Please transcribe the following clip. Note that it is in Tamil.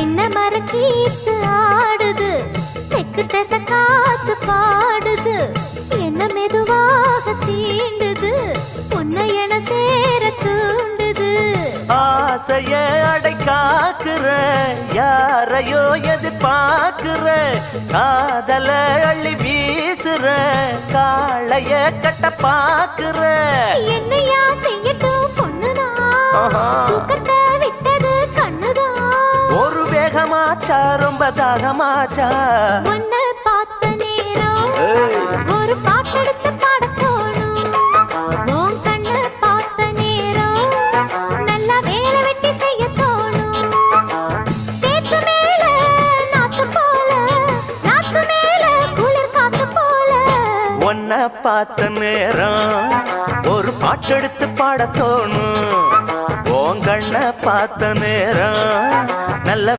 தென்னை மரக்கீத்து ஆடுது, தெக்கு திசை காத்து பாடுது, என்ன மெதுவாக தீண்டுது, உன்னை என சேர தூண்டுது. ஆசைய அடை காக்குற, யாரையோ எதிர்பார்க்கிற, காதல அள்ளி வீசுற, காளைய கட்ட பாக்குற. என்னையா செய்யட்டும் பொண்ணுதான், தூக்கத்தை விட்டது கண்ணுதான். ஒரு வேகமாச்சா ரொம்ப தாகமாச்சா, உன்னை பார்த்த நேரம் ஒரு பாட்டெடுத்து பாட தோணும். உன் கண்ணை பார்த்த நேரம் நல்லா வேலை வெட்டி செய்ய தோணும். தேத்து மேல நாத்து போல, நாத்து மேல குளிர் காத்து போல. உன்னை பார்த்த நேரம் ஒரு பாட்டெடுத்து பாட தோணும். உன் கண்ணை பார்த்த நேரம் நல்ல